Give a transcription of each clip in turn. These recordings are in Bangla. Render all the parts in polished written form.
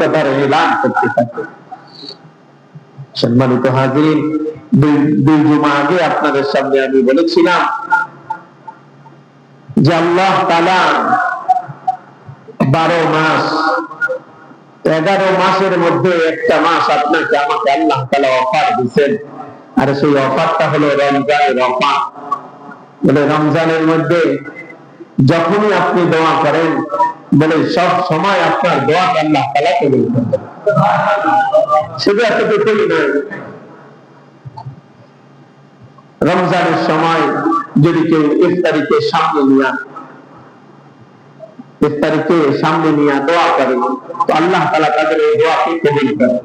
কথার এলান করতে থাকে। সম্মানিত হাজিরিন, দুই জুমা আগে আপনাদের সামনে আমি বলেছিলাম যে আল্লাহ তাআলা 12 মাস, 11 মাসের মধ্যে একটা মাস আপনাকে আমাকে আল্লাহ তাআলা অফার দিয়েছেন, আর সেই অফারটা হলো রমজানের অফার। বলে রমজানের মধ্যে যখনই আপনি দোয়া করেন, বলে সব সময় আপনার দোয়া আল্লাহ তাআলা কবুল করবেন। শুধু এতটুকুই নয়, রমজানের সময় যদি কেউ ইফতারিকে সামনে নিয়ে দোয়া করে, তো আল্লাহ তাআলা তাদের এই দোয়াকে কবুল করেন।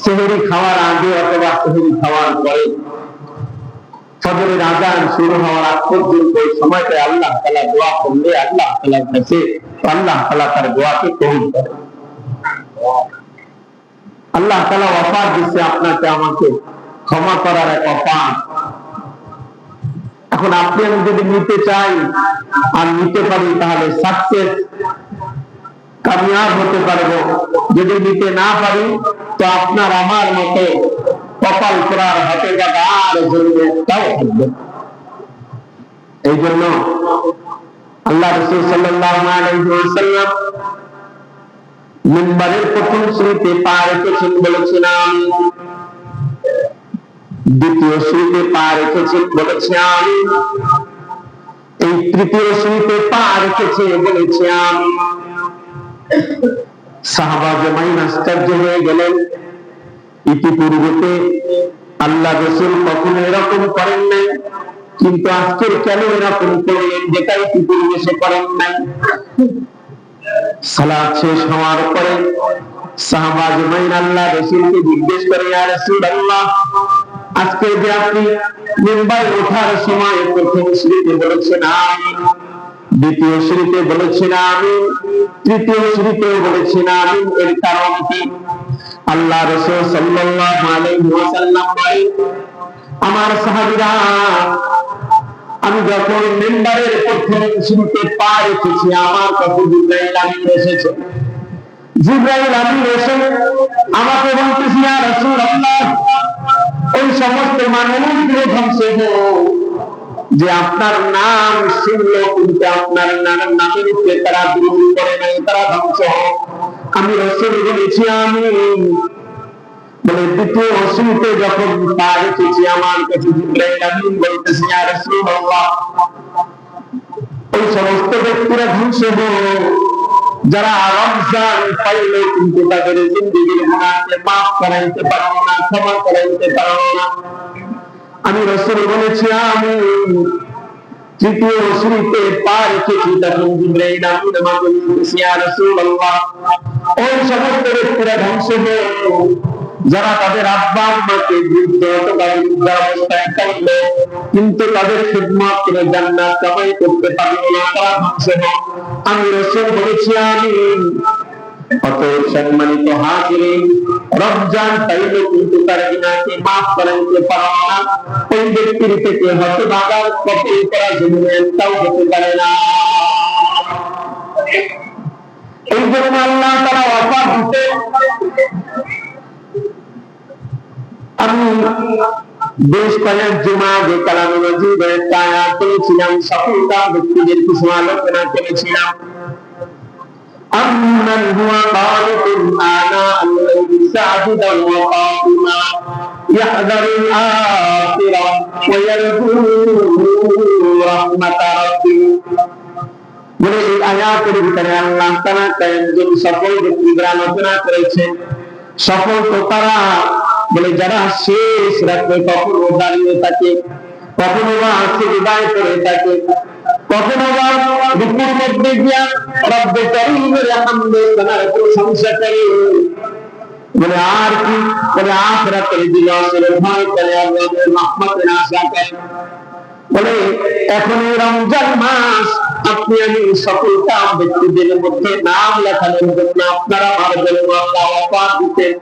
সেহরি খাওয়ার আগে অথবা সেহরি খাওয়ার পরে, ফজরের আযান শুরু হওয়ার আগ পর্যন্ত এই সময়টা আল্লাহ তাআলা দোয়া করলে আল্লাহ তাআলার কাছে আল্লাহ তাআলা তার দোয়াকে কবুল করেন। আল্লাহ তাআলা অফার দিচ্ছে আপনাকে আমাকে, ক্ষমা করার এক অফার। এখন আপনি আমি যদি নিতে চাই আর নিতে পারি, তাহলে সাকসেস, কামিয়াব হতে পারবো। যদি নিতে না পারি, তো আপনার আমার মতো কপাল করার হাতে জায়গা আর একটাও থাকবে। এই জন্য আল্লাহ রাসূল সাল্লাল্লাহু আলাইহি ওয়াসাল্লাম মিম্বারের প্রথম শুরুতে পা রেখেছেন, বলেছেন আমিন। দ্বিতীয় শুরুতে পা রেখেছেন, বলেছে আমিন। এই তৃতীয় শুরুতে পা রেখেছে, বলেছে আমিন। সাহাবা জামাইন আশ্চর্য হয়ে গেলেন, ইতিপূর্বে আল্লাহ রাসূল কখনো এরকম করেন নাই, কিন্তু আজকের কেন এরকম করলেন যেটা ইতিপূর্বে সে করেন নাই। সালাত শেষ হওয়ার পরে সাহাবা জামাইন আল্লাহ রাসূলকে জিজ্ঞেস করে, ইয়া রাসূলুল্লাহ, আজকে যে আপনি মিম্বারে ওঠার সময় প্রথম শুরুতে বলেছেন আমিন, দ্বিতীয় শুরুতে বলেছেন আমিন, তৃতীয় শুরুতে বলেছেন আমিন, এর কারণ কি? আল্লাহ রাসূল সাল্লাল্লাহু আলাইহি ওয়াসাল্লাম বলেন, আমার সাহাবীরা, আমি যখন মিম্বারের প্রথম শুরুতে পা রেখেছি, আমার কাছে জিবরাইল আমিন এসেছে। জিবরাইল আমিন এসে আমাকে বলতেছে, ইয়া রাসূলুল্লাহ, ওই সমস্ত মানুষগুলো ধ্বংস হোক যে আপনার নাম শুনল কিন্তু আপনার নামের উপরে তারা বিরোধী করে নাই, তারা ধ্বংস হোক। আমি রাসূল বলেছি আমিন। বলে দ্বিতীয় শুরুতে যখন পা রেখেছি, আমার কাছে জিবরাইল আমিন বলতেছে, ইয়া রাসূলুল্লাহ, ওই সমস্ত ব্যক্তিরা ধ্বংস হোক যারা রমজান পাইল কিন্তু তাদের জিন্দেগীর গুনাহকে মাফ করাইতে পারো না, ক্ষমা করাইতে পারো না। আমি রাসূল বলেছি আমিন। তৃতীয় শুরুতে পা রেখেছি, তখন জিবরাইল আমিন আমাকে বলতেছে, ইয়া রাসূলুল্লাহ, ওই সমস্ত ব্যক্তিরা ধ্বংস হোক যারা তাদের আব্বা আম্মাকে বৃদ্ধ অথবা বৃদ্ধ অবস্থায় পাইল কিন্তু তাদের খিদমত করে জান্নাত কামাই করতে পারল না, তারা ধ্বংস হোক। আমি রাসূল বলেছি আমিন। অতএব সম্মানিত হাজিরিন, রমজান পাইল কিন্তু তার গুনাহকে মাফ করাইতে পারল না, ওই ব্যক্তির থেকে হতভাগার কপি করা জীবনটাও হতে পারে না। এই জন্য আল্লাহ তাআলা অফার দিতে, আমি বেশ কয়েক জুমা আগে কালামে মাজিদের আয়াত পড়েছিলাম, সফলতা ব্যক্তিদের কিছু আলোচনা করেছিলাম। আম্মান হুয়া কানিতুন আনা আল-লাইলি সাজিদান ওয়া কাইমা ইয়াহদারুল আখিরা ওয়া ইয়ারজু রাহমাতা রাব্বিহি। বলে এই আয়াতের ভিতরে আল্লাহ তাআলা কয়েকজন সফল ব্যক্তিদের আলোচনা করেছেন। সফল তো তারা, বলে যারা শেষ রাতে কখনো দাঁড়িয়ে থাকে, কখনো বা সিজদায় পড়ে থাকে, কখনো বা রুকুর মধ্যে গিয়া রব্বে কারীমের হামদে সানার প্রশংসা করে। বলে আর কি? বলে আখিরাতের দিবসের ভয় করে, আল্লাহর রহমতের আশা করে। বলে এখন রমজান মাস, আপনি আমি সকলটা ব্যক্তিদের মধ্যে নাম লেখানোর জন্য আপনারা আমার জন্য আল্লাহ অফার দিতেন।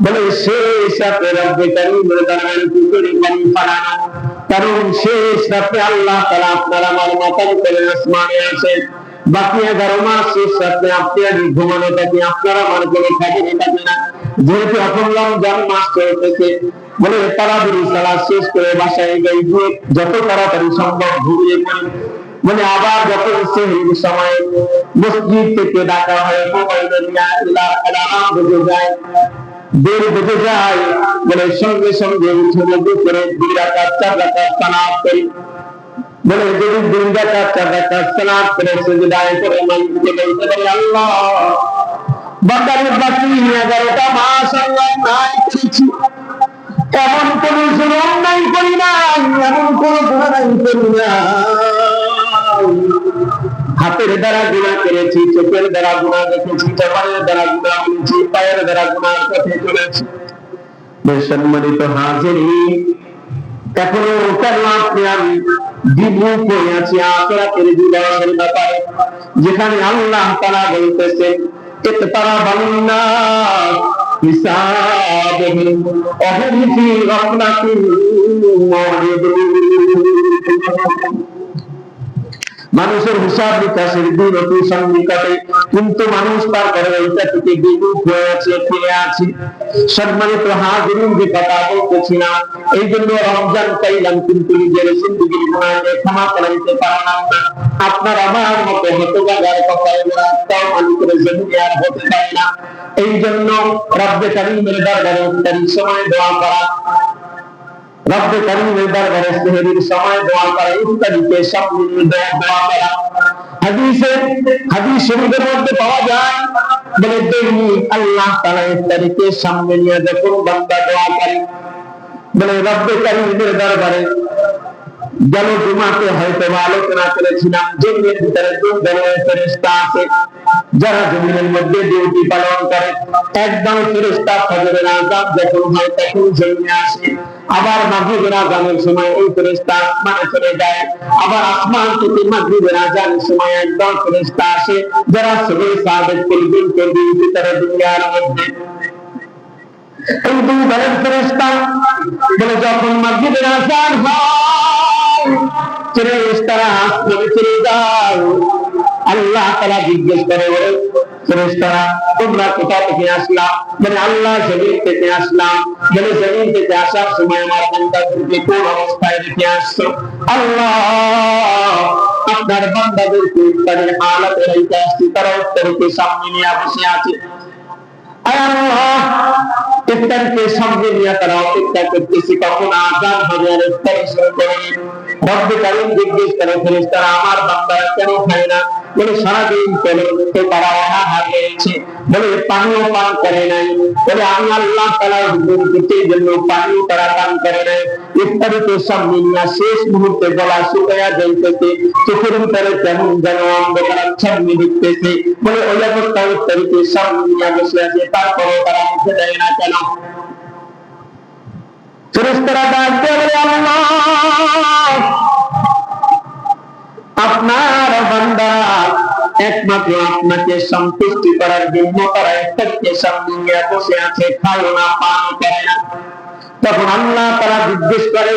বলে শেষ রাতে রব্বে কারীমের দরবারে কি করে পানি পালানো, কারণ শেষ রাতে আল্লাহ তাআলা আপনার আমার মাথার উপরে আসমানে আসেন, বাকি 11 মাস শেষ রাতে আপনি আর ঘুমানোটাকে আপনারা মনে করে থাকেন এটা কিনা, যেহেতু এখন রমজান মাস চলতেছে, বলে তারাবির সালাত শেষ করে বাসায় গিয়ে যত তাড়াতাড়ি সম্ভব ঘুমিয়ে পড়েন। মানে আবার যখন সেহরির সময় মসজিদ থেকে ডাকা হয়, মোবাইলে অ্যালার্ম বেজে যায়, বের বেজে যায়, বলে সঙ্গে সঙ্গে উঠে মধ্যে করে 2 রাকাত 4 রাকাত সালাত করি। বলে যদি 2 রাকাত 4 রাকাত সালাত করে সিজদায় করে মানতে বলতে পারি, আল্লাহ বান্দার বাকি 11টা মাস আল্লাহ নাই করেছি, এমন কোন জুলুম নাই করি নাই, এমন কোন গুনাহ নাই করি না, হাতের দ্বারা গুনাহ করেছি, চোখের দ্বারা গুনাহ দেখেছি, জবানের দ্বারা গুনাহ বলেছি, পায়ের দ্বারা গুনাহ পথে চলেছি। সম্মানিত হাজিরিন, এখনো কেন আপনি আমি বিমুখ হয়ে আছি আখিরাতের দিনের ব্যাপারে, যেখানে আল্লাহ তাআলা বলতেছেন ইকতারাবান্না হিসাবুহুম ওয়াহুম ফি গাফলাতিন মুরিদুন। মানুষের হিসাব নিকাশের দিন অতি সন্নিকটে, কিন্তু মানুষ তারপরে এইটা থেকে বিমুখ হয়ে আছে, ফিরে আছে। সম্মানিত হাজিরিন, যে কথা বলতেছিলাম, এই জন্য রমজান চাইলাম কিন্তু নিজের জিন্দেগির গুনাহকে ক্ষমা করে দিতে পারলাম না। আপনার আমার মতো হতভাগার কথায় রাস্তাও মানুষের জমিনে আর হতে পারে না। এই জন্য রব্বে কারীমের দরবারে ইফতারির সময় দোয়া করা, রব্বে কারীমের দরবারে সেহরির সময় দোয়া করা, ইফতারিতে সামনে দোয়া করা। হাদিস শরীফের মধ্যে পাওয়া যায়, বলে দেখি আল্লাহ তাআলা ইফতারিতে সামনে নিয়ে যখন বান্দা দোয়া করে, বলে রব্বে কারীমের দরবারে গেল জুমাতে হয়তো আলোচনা করেছিলাম, জমিনের ভিতরে 2 ধরনের ফেরেশতা আছে যারা জমিনের মধ্যে ডিউটি পালন করে। একদল ফেরেশতা ফজরের আযান যখন হয় তখন জমিনে আসে, আবার মাগরিবের আযানের সময় ওই ফেরেশতা আসমানে চলে যায়, আবার আসমান থেকে মাগরিবের আযানের সময় একদল ফেরেশতা আসে যারা সবে সাদেক পর্যন্ত ডিউটি করে দুনিয়ার মধ্যে। এই 2 ধরনের ফেরেশতা বলে যখন মাগরিবের আযান হয় ফেরেশতারা আসমানে চলে যায়, আল্লাহ তাআলা জিজ্ঞেস করে, ওরে ফেরেশতারা তোমরা কোথা থেকে আসলা? মানে আল্লাহ জমিন থেকে আসলাম। মানে জমিন থেকে আসার সময় আমার বান্দাদেরকে কোন অবস্থায় রেখে আসছো? আল্লাহ আপনার বান্দাদেরকে তাদের হালাতে রেখে আসছি, তারা উত্তরকে সামনে নিয়ে বসে আছে। আল্লাহ ইফতারকে সামনে নিয়ে তারা অপেক্ষা করতেছে কখন আযান হবে আর ইফতার শুরু করবে। রব্বে কারীম জিজ্ঞেস করে, ফেরেশতারা আমার বান্দারা কেন খায় না? বলে সারাদিন চলে তারা অনাহার হয়েছে, বলে পানিও পান করে নাই। বলে আমি আল্লাহ তাআলার হুকুম করতে জন্য পানিও তারা পান করে নাই। ইফতারিতে সামনে নিয়ে শেষ মুহূর্তে গলা শুকায়া যাইতেছে, চোখের ভিতরে কেমন যেন অন্ধকার আচ্ছন্ন দেখতেছে। বলে ওই অবস্থায় ইফতারিতে সামনে নিয়ে বসে আছে, তারপরেও তারা মুখে দেয় না কেন? ফেরেশতারা ডাক দিয়ে বলে, আল্লাহ আপনার বান্দা একমাত্র আপনাকে সন্তুষ্টি করার জন্য তারা ইফতারকে সামনে নিয়ে বসে আছে, খায় না, পান করে না। তখন আল্লাহ তাআলা জিজ্ঞেস করে,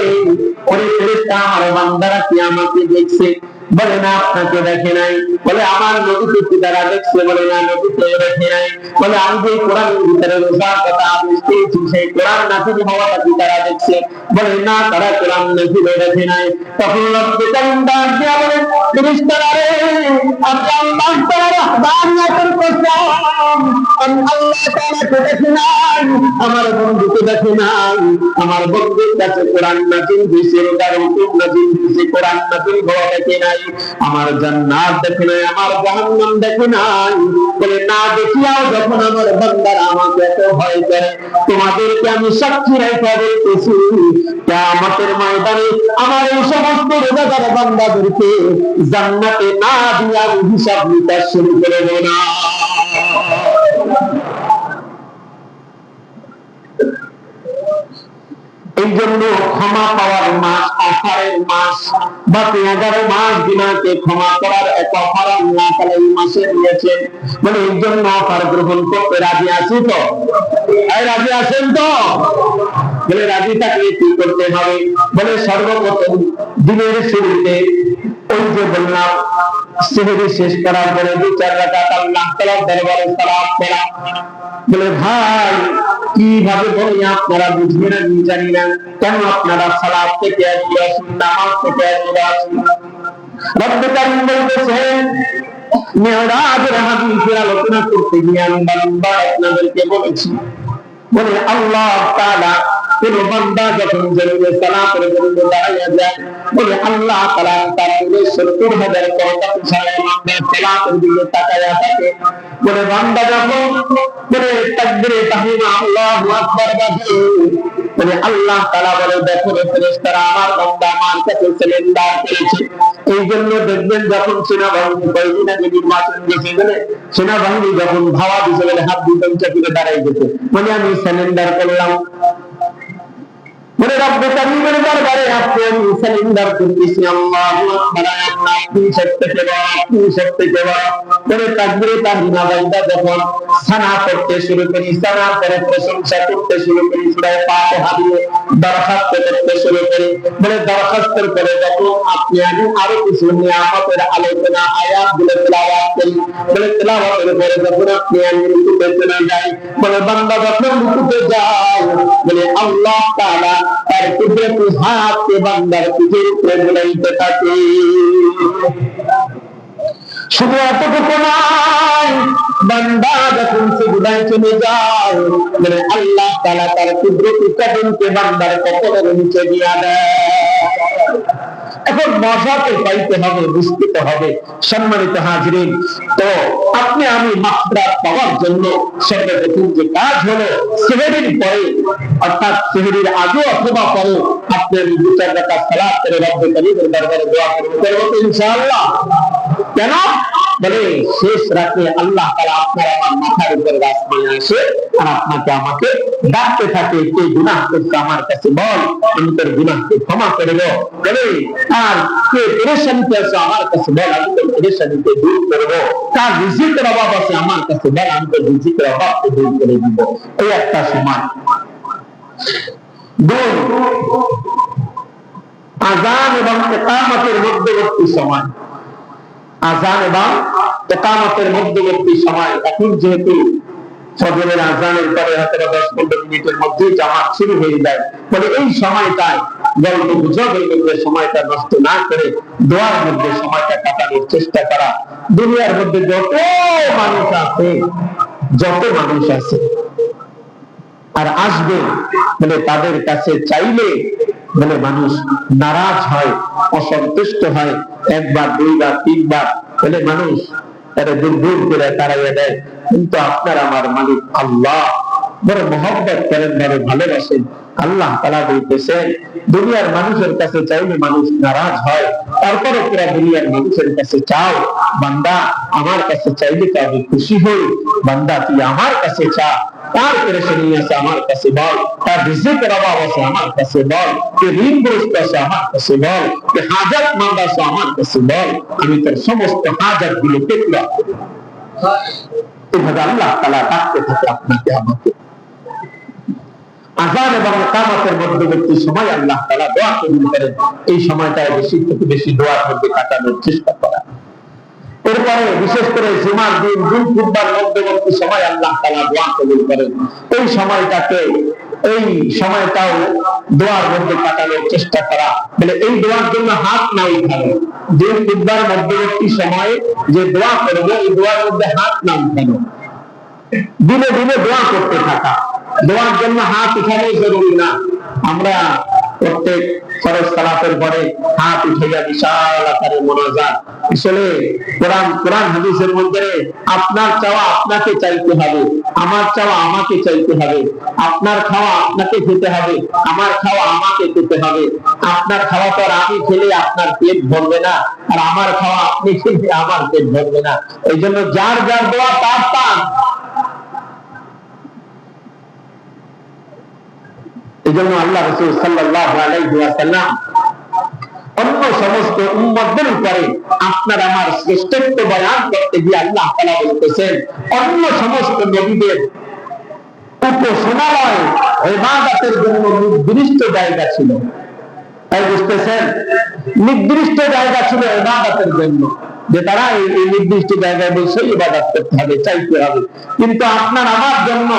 ওরে ফেরেশতা আমার বান্দারা কি আমাকে দেখছে? বলে না, আপনাকে দেখে নাই। বলে আমার নবীকে কি তারা দেখছে? বলে না, নবীকে দেখে নাই। বলে আমি যে কোরআনের ভিতরে রোজার কথা আদেশ পেয়েছি সেই কোরআন নাযিল হওয়াটা কি তারা দেখছে? বলে না, তারা কোরআন নাযিল দেখে নাই। তখন রব্বে কারীম ডাক দিয়া বলেন, ফেরেশতারা রে, আমি আল্লাহ তাআলার ওয়াহদানিয়তের কসম, আমি আল্লাহ তাআলাকে দেখি নাই, আমার বন্ধুকে দেখি নাই। আমার বন্ধুর কাছে কোরআন নাযিল হইছে, রোজার হুকুম নাযিল হইছে, কোরআন নাযিল হওয়া দেখে নাই। আমার জান্নাত দেখে নাই, আমার জাহান্নাম দেখে নাই। বলে না দেখিয়াও যখন আমার বান্দারা আমাকে এত ভয় করে, তোমাদেরকে আমি সাক্ষী রেখে বলতেছি, কিয়ামতের ময়দানে আমার এই সমস্ত রোজাদার বান্দাদেরকে জান্নাতে না দিয়া আমি হিসাব নিকাশ শুরু করে দেব না। এই জন্য ক্ষমা পাওয়ার মাস অফারের মাস, বাকি 11 মাস গুনাহকে ক্ষমা করার এক অফার আল্লাহ তাআলা এই মাসে দিয়েছেন। মানে এই জন্য অফার গ্রহণ করতে রাজি আছি তো? এই রাজি আছেন তো? বলে রাজি থাকলে কি করতে হবে? বলে সর্বপ্রথম দিনের শুরুতে ওই যে বললাম সেহরি শেষ করার পরে 2-4 রাকাত আল্লাহ তাআলার দরবারে সালাত পড়া। বলে ভাই কিভাবে বলি আপনারা বুঝবেন আমি জানি না, কেন আপনারা সালাত থেকে দূরে আছেন, নামাজ থেকে দূরে আছেন। রব্বুল কারীম বলতেছেন মেরাজের হাদিসের আলোচনা করতে গিয়ে আমি বারবার আপনাদেরকে বলেছি, বলে আল্লাহ তাআলা কোন বান্দা যখন জমিনে সালাতের জন্য দাঁড়িয়ে যায়, বলে আল্লাহ তাআলা তার 70,000 কথা ছাড়া বান্দার সালাতের দিকে তাকায়া থাকে। বলে বান্দা যখন বলে তাকবীরে তাহমিদ আল্লাহু আকবার বলে, বলে আল্লাহ তাআলা বলে দেখো ফেরেশতারা আমার বান্দা আমার কাছে সারেন্ডার করেছে। এই জন্য দেখবেন যখন সেনাবাহিনী কয়েকদিন আগে নির্বাচন গেছে, বলে সেনাবাহিনী যখন ধাওয়া দিতে গেলে হাত দুটো চাপিয়ে দাঁড়াই গেছে, মানে আমি সারেন্ডার করলাম। বলে রব্বুল কারীমের দরবারে আপনি আমি সারেন্ডার করতেছি, আল্লাহু আকবার, আল্লাহ আপনি সত্যকে বড়, আপনি সত্যকে বড়। বলে তাকবীরে তাহমিদ বান্দা যখন সানা করতে শুরু করি, সানা করে প্রশংসা করতে শুরু করি, সূরা ফাতিহা দিয়ে দরখাস্ত করতে শুরু করি। বলে দরখাস্তের পরে যখন আপনি আমি আরো কিছু নিয়ামতের আলোচনা আয়াতগুলো তেলাওয়াত করি, বলে তেলাওয়াতের পরে যখন আপনি আমি রুকুতে চলে যাই, বলে বান্দা যখন রুকুতে যায়, বলে আল্লাহ তাআলা তার কুদরতি হাতকে বান্দার পিঠের উপরে বুলাইতে থাকে। শুধু এতটুকু নয়, বান্দা যখন সিজদায় চলে যায়, বলে আল্লাহ তাআলা তার কুদরতি কদমকে বান্দার কপালের নিচে দিয়ে দেয়। এখন মজাতে পাইতে হবে, বুঝতে হবে। সম্মানিত হাজিরিন, তো আপনি আমি মাগফিরাত পাওয়ার জন্য সর্বপ্রথম যে কাজ হলো সেহরির পরে অর্থাৎ সেহরির আগে অথবা পরে আপনি 2-4 রাকাত সালাত করে রব্বুল কারীমের দরবারে দোয়া করবেন ইনশাআল্লাহ। কেন? বলে শেষ রাতে আল্লাহ তাআলা আপনার আমার মাথার উপরে আসমানে আসে আর আপনাকে আমাকে ডাকতে থাকে, কে গুনাহ করছে আমার কাছে বল, আমি তোর গুনাহকে ক্ষমা করে দেব। বলে আর কে পেরেশানিতে আছে আমার কাছে বল, আমি তোর পেরেশানিকে দূর করব। কার রিজিকের অভাব আছে আমার কাছে বল, আমি তোর রিজিকের অভাবকে দূর করে দিব। এই একটা সময়। দুই, আযান এবং ইকামতের মধ্যবর্তী সময়। আযান এবং ইকামতের মধ্যবর্তী সময়। এখন যেহেতু ফজরের আযানের পরে হয়তো 10-15 মিনিটের মধ্যে জামাত শুরু হয়ে যায়, বলে এই সময়টায় গল্প গুজবের মধ্যে সময়টা নষ্ট না করে দোয়ার মধ্যে সময়টা কাটানোর চেষ্টা করা। দুনিয়ার মধ্যে যত মানুষ আছে আর আসবে, বলে তাদের কাছে চাইলে বলে মানুষ নারাজ হয়, অসন্তুষ্ট হয়, 1 বার 2 বার 3 বার, বলে মানুষ তারা দূর দূর করে তাড়াইয়া দেয়। কিন্তু আপনার আমার মালিক আল্লাহ বড় মহব্বত করেন, বড় ভালোবাসেন। আল্লাহ তাআলা বলতেছেন দুনিয়ার মানুষের কাছে চাইলে মানুষ নারাজ হয়, তারপরে পুরো দুনিয়ার মানুষের কাছে চাও, বান্দা আমার কাছে চাইলে তো আমি খুশি হই। বান্দা তুই আমার কাছে চা, তার পেরেশানি আছে আমার কাছে বল, তার রিজিকের অভাব আছে আমার কাছে বল, কে ঋণগ্রস্ত আছে আমার কাছে বল, কে হাজাতমন্দ আছে আমার কাছে বল, আমি তোর সমস্ত হাজাত গুলো পেটলাম। এভাবে আল্লাহ তাআলা ডাকতে থাকে আপনাকে আমাকে। আযান এবং ইকামতের মধ্যবর্তী সময় আল্লাহ তাআলা দোয়া কবুল করেন। এই সময়টায় বেশি থেকে বেশি দোয়ার মধ্যে কাটানোর চেষ্টা করা। এরপরে বিশেষ করে জুমার দিন, দুই খুতবার মধ্যবর্তী সময় আল্লাহ তাআলা দোয়া কবুল করেন। এই সময়টাও দোয়ার মধ্যে কাটানোর চেষ্টা করা। বলে এই দোয়ার জন্য হাত না উঠানো। দুই খুতবার মধ্যবর্তী সময়ে যে দোয়া করবে, এই দোয়ার মধ্যে হাত না উঠানো, দিনে দিনে দোয়া করতে থাকা। দোয়ার জন্য হাত উঠানো জরুরি না। আমরা প্রত্যেক ফরজ সালাতের পরে হাত উঠাইয়া বিশাল আকারে মোনাজাত। আসলে কোরআন হাদিসের মধ্যে আপনার চাওয়া আপনাকে চাইতে হবে, আমার চাওয়া আমাকে চাইতে হবে, আপনার খাওয়া আপনাকে খেতে হবে, আমার খাওয়া আমাকে খেতে হবে। আপনার খাওয়া তো আর আমি খেলে আপনার পেট ভরবে না, আর আমার খাওয়া আপনি খেলে আমার পেট ভরবে না। এই জন্য যার যার দোয়া তার পান। এই জন্য আল্লাহ রাসূল সাল্লাল্লাহু আলাইহি ওয়াসাল্লাম অন্য সমস্ত উম্মতদের উপরে আপনার আমার শ্রেষ্ঠত্ব বয়ান করতে গিয়ে আল্লাহ তাআলা বলতেছেন অন্য সমস্ত নবীদের উপাসনালয় ইবাদতের জন্য নির্দিষ্ট জায়গা ছিল। তাই বুঝতেছেন, নির্দিষ্ট জায়গা ছিল ইবাদতের জন্য। যে তারা এই নির্দিষ্ট জায়গায় বসে ইবাদত করতে হবে, চাইতে হবে। কিন্তু আপনার আমার জন্য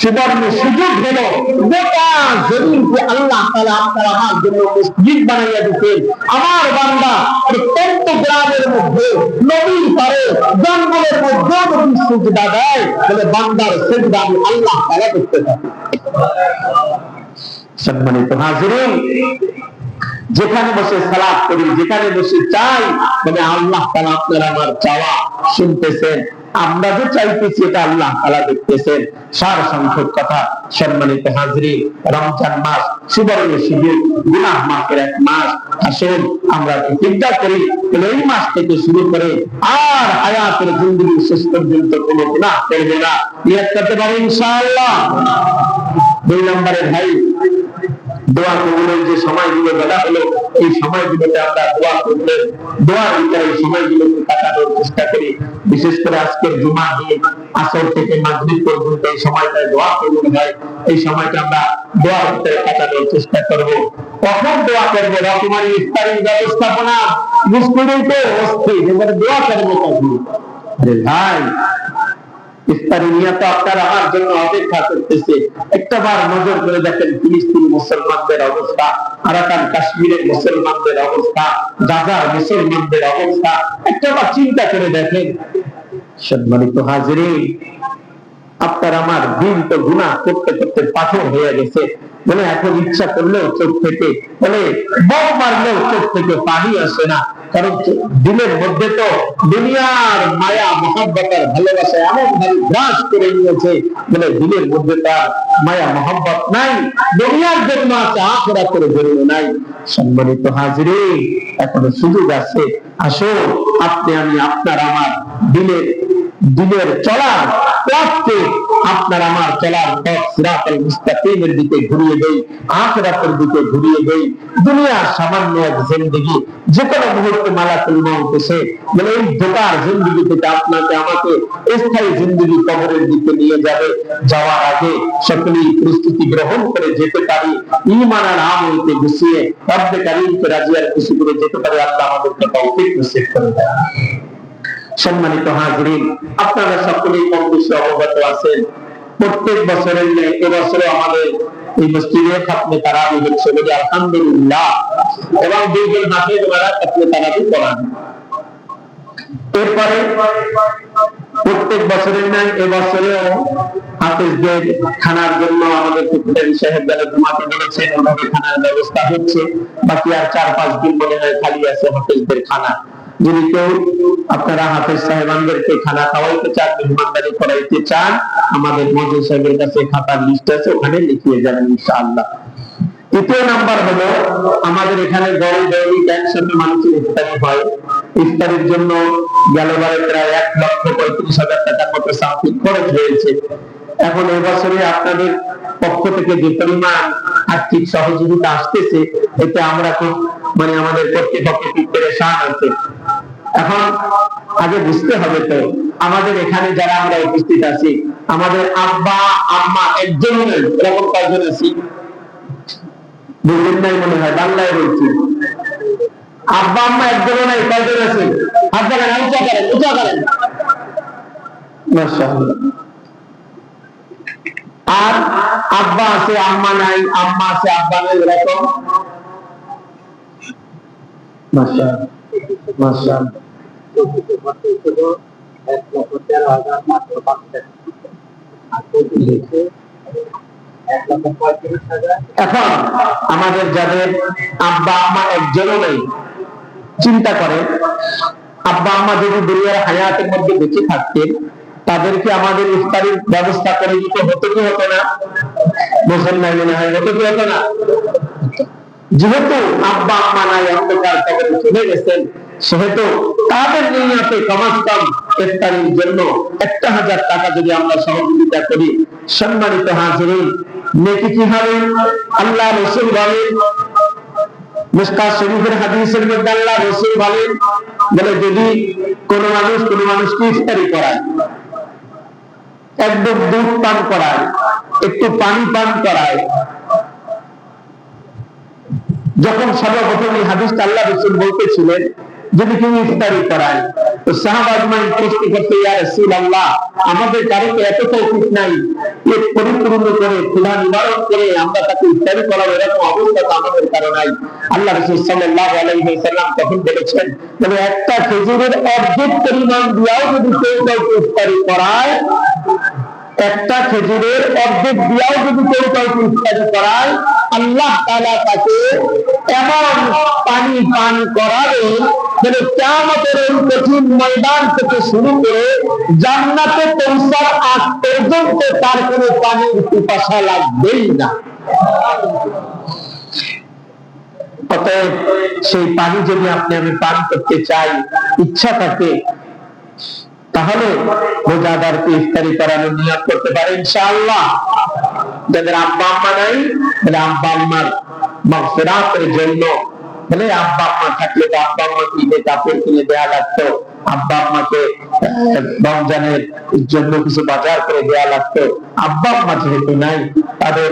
সুবর্ণ সুযোগ হলো গোটা জমিনকে আল্লাহ তাআলা আপনার আমার জন্য মসজিদ বানাইয়া দিতেন। আমার বান্দা প্রত্যন্ত গ্রামের মধ্যে, নদীর পারে, জঙ্গলের মধ্যে যদি সিজদা দেয়, তাহলে বান্দার সিজদা আমি আল্লাহ তাআলা দেখতে পাবো। সম্মানিত হাজিরিন, যেখানে বসে সালাত করি, যেখানে বসে চাই, মানে আল্লাহ তাআলা আপনার আমার চাওয়া শুনতেছেন। আমরা যে চাইতেছি এটা আল্লাহ তাআলা দেখতেছেন। সার সংক্ষেপ কথা, সম্মানিত হাজিরিন, রমজান মাস সুবর্ণ সুযোগ, গুনাহ মাফের এক মাস। আসুন আমরা প্রতিজ্ঞা করি এই মাস থেকে শুরু করে আর হায়াতের জিন্দেগি শেষ পর্যন্ত কোনো গুনাহ করবে না। নিয়ত করতে পারি ইনশাআল্লাহ। 2 নম্বরে ভাই, দোয়া কবুলের যে সময়গুলো বলা হলো, এই সময়গুলোতে আমরা দোয়া করলে দোয়ার ভিতরে এই সময়গুলোকে কাটানোর চেষ্টা করি। বিশেষ করে আজকের জুমার দিন আসর থেকে মাগরিব পর্যন্ত এই সময়টায় দোয়া কবুল হয়। এই সময়টা আমরা দোয়ার ভিতরে কাটানোর চেষ্টা করব। কখন দোয়া করব? রকমারি ইফতারির ব্যবস্থাপনা মুশকিলই তো অস্থির, এবারে দোয়া করবো কখন? ভাই, ইফতারি নিয়ে তো আপনার আমার জন্য অপেক্ষা করতেছে। একটা বার নজর করে দেখেন ফিলিস্তিন মুসলমানদের অবস্থা, আরাকান কাশ্মীরের মুসলমানদের অবস্থা, গাজার মুসলমানদের অবস্থা, একটা বার চিন্তা করে দেখেন। সম্মানিত হাজিরিন, আপনার আমার দিন তো গুনাহ করতে করতে পাথর হয়ে গেছে। মানে এখন ইচ্ছা করলেও চোখ থেকে, মানে বক মারলেও চোখ থেকে পানি আসে না। কারণ দিলের মধ্যে তো দুনিয়ার মায়া মহব্বত আর ভালোবাসা এমন ভাবে গ্রাস করে নিয়েছে, মানে দিলের মধ্যে তার মায়া মহব্বত নাই। দুনিয়ার জন্য আছে, আখিরাতের জন্য নাই। সম্মানিত হাজিরিন, এখনো সুযোগ আছে। আসুন আপনি আমি আপনার আমার দিলের চলার পথকে, আপনার আমার চলার পথ সিরাতাল মুস্তাকিমের দিকে ঘুরিয়ে দেই, আখিরাতের দিকে ঘুরিয়ে দেই। দুনিয়ার সামান্য এক জিন্দেগি, যে কোনো মুহূর্তে মালাকুল মউত এসে মানে এই ধোঁকার জিন্দেগি থেকে আপনাকে আমাকে স্থায়ী জিন্দেগি কবরের দিকে নিয়ে যাবে। যাওয়ার আগে সকলেই প্রস্তুতি গ্রহণ করে যেতে পারি, ঈমান আর আমলকে গুছিয়ে রব্বে কারীমকে রাজি আর খুশি করে যেতে পারি। আল্লাহ আমাদেরকে তৌফিক নসিব করে দেয়। সম্মানিত হাজিরিন, আপনারা সকলেই কম বেশি অবগত আছেন, প্রত্যেক বছরের ন্যায় এবছরে আমাদের এই মসজিদে খাতমে তারাবি হচ্ছে, বলে আলহামদুলিল্লাহ। এবং 2 জন হাফেজ ওনারা খাতমে তারাবি পড়ান। এরপরে প্রত্যেক বছরের ন্যায় এবছরেও হাফেজদের খানার জন্য আমাদের সেক্রেটারি সাহেব যারা জমাতে বলেছেন, ওভাবে খানার ব্যবস্থা হচ্ছে। বাকি আর 4-5 দিন মনে হয় খালি আছে হাফেজদের খানা। যদি কেউ আপনারা হাফেজ সাহেবানদেরকে খানা খাওয়াইতে চান, মেহমানদারি করাইতে চান, আমাদের মজুর সাহেবের কাছে খাতার লিস্ট আছে, ওখানে লিখিয়ে যাবেন ইনশাআল্লাহ। 3 নাম্বার হলো, আমাদের এখানে দৈনিক 100 মানুষের ইফতারি হয়। ইফতারির জন্য গেলবারে প্রায় 1,35,000 টাকার মতো সামথিং খরচ হয়েছে। এখন এবছরে আপনাদের পক্ষ থেকে যে পরিমাণ আর্থিক সহযোগিতা আসতেছে, এতে আমরা খুব মানে আমাদের কর্তৃপক্ষ খুব পেরেশান আছে। এখন আগে বুঝতে হবে তো, আমাদের এখানে যারা আমরা উপস্থিত আছি, আমাদের আব্বা আম্মা একজন নেই, এরকম কয়জন আছি? বুঝলেন নাই মনে হয়, বাংলায় বলছি। আব্বা আম্মা একজন নাই, কয়জন আছে? হাত দেখান, উঁচা করেন, উঁচা করেন। মাশাআল্লাহ। আর আব্বা আছে আম্মা নাই, আম্মা আছে আব্বা নাই, এরকম? মাশাআল্লাহ, মাশাআল্লাহ। এখন আমাদের যাদের আব্বা আম্মা একজনও নেই, চিন্তা করেন, আব্বা আম্মা যদি দুনিয়ার হায়াতের মধ্যে বেঁচে থাকতেন, তাদেরকে আমাদের ইফতারির ব্যবস্থা করে দিতে হতো কি হতো না? মুসলমান মনে হয় হতো কি হতো না? যেহেতু আব্বা আম্মা নাই, অন্ধকার কবরে চলে গেছেন, সেহেতু তাদের নিয়তে কমাস কম ইফতারির জন্য 1,000 টাকা যদি আমরা সহযোগিতা করি, সম্মানিত হাজিরিন, নেকি কি হবে? আল্লাহ রাসূল বলেন, মিশকাত শরীফের হাদিসের মধ্যে আল্লাহ রাসূল বলেন, বলে যদি কোন মানুষকে ইফতারি করায়, এক ডুব দুধ পান করায়, একটু পানি পান করায়, যখন সর্বপ্রথম এই হাদিসটা আল্লাহ রাসূল বলতেছিলেন, যদি কেউ ইফতারি করায়। তো সাহাবা আজমাইন প্রশ্ন করতে, ইয়া রাসূলুল্লাহ, আমাদের কারো তো এত তৌফিক নাই, পেট পরিপূর্ণ করে ক্ষুধা নিবারণ করে আমরা তাকে ইফতারি করাবো, এরকম অবস্থা তো আমাদের কারো নাই। আল্লাহ রাসূল সাল্লাল্লাহু আলাইহি ওয়াসাল্লাম তখন বলেছেন, তবে একটা খেজুরের অর্ধেক পরিমাণ দিয়াও যদি কেউ কাউকে ইফতারি করায়, একটা খেজুরের অর্ধেক দিয়াও যদি কেউ কাউকে ইফতারি করায়, আল্লাহ তাআলা তাকে এমন পানি পান করাবে যেন কিয়ামতের ওই কঠিন ময়দান থেকে শুরু করে জান্নাতে পৌঁছার আগ পর্যন্ত তার কোনো পানির পিপাসা লাগবেই না। অতএব সেই পানি যদি আপনি আমি পান করতে চাই, ইচ্ছা থাকে, তাহলে রোজাদারকে ইফতারি করানোর নিয়ত করতে পারে ইনশাআল্লাহ। যাদের আব্বা আম্মা নাই, তাহলে আব্বা আম্মার মাগফিরাতের জন্য, বলে আব্বা আম্মা থাকলে তো আব্বা আম্মাকে ঈদে কাপড় কিনে দেওয়া লাগতো, আব্বা আম্মাকে রমজানের জন্য কিছু বাজার করে দেওয়া লাগতো। আব্বা আম্মা যেহেতু নাই, তাদের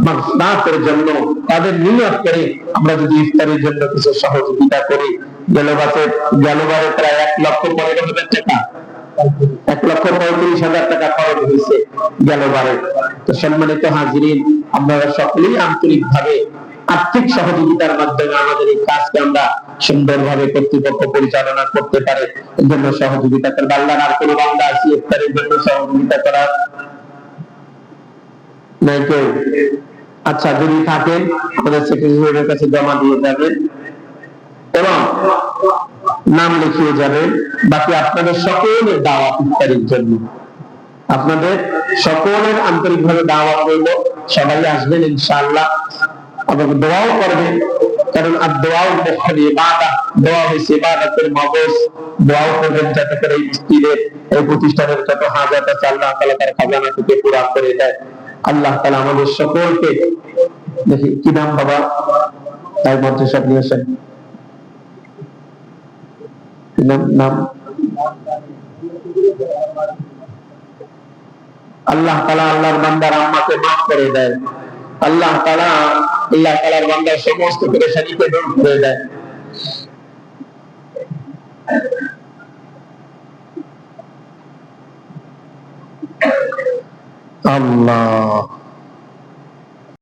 মাগফিরাতের জন্য, তাদের নিয়ত করে আমরা যদি ইফতারের জন্য কিছু সহযোগিতা করি, গেলবারে প্রায় 1,15,000 টাকা, 1,35,000 টাকা খরচ হয়েছে গেলবারে। তো সম্মানিত হাজিরিন, আপনারা সকলেই আন্তরিক ভাবে আর্থিক সহযোগিতার মাধ্যমে আমাদের এই কাজকে আমরা সুন্দরভাবে কর্তৃপক্ষ পরিচালনা করতে পারে, এর জন্য সহযোগিতা করবে। আল্লাহর আর কোনো বান্দা আছে ইফতারের জন্য সহযোগিতা করার নাই কেউ? আচ্ছা, যদি থাকেন আমাদের সেক্রেটারির কাছে জমা দিয়ে যাবেন এবং নাম লিখিয়ে যাবেন। বাকি আপনাদের সকলের দাওয়াত ইফতারির জন্য, আপনাদের সকলের আন্তরিকভাবে দাওয়াত রইল, সবাই আসবেন ইনশাআল্লাহ। এবং দোয়াও করবেন, কারণ আর দোয়াও মুখল ইবাদত, দোয়া হইছে ইবাদতের মগজ। দোয়াও করবেন যাতে করে এই মসজিদের, এই প্রতিষ্ঠানের যত হাজাত আছে আল্লাহ তাআলা তার খাজানা থেকে পুরা করে দেয়। আল্লাহ তাআলা আমাদের সকলকে, দেখি কি নাম বাবা, তাই মধ্যে সব নিয়ে আসেন, নাম আল্লাহ তাআলা আল্লাহর বান্দার আম্মাকে মাফ করে দেয়। আল্লাহ তাআলার বান্দার সমস্ত পেরেশানিকে দূর করে দেয়। আল্লাহ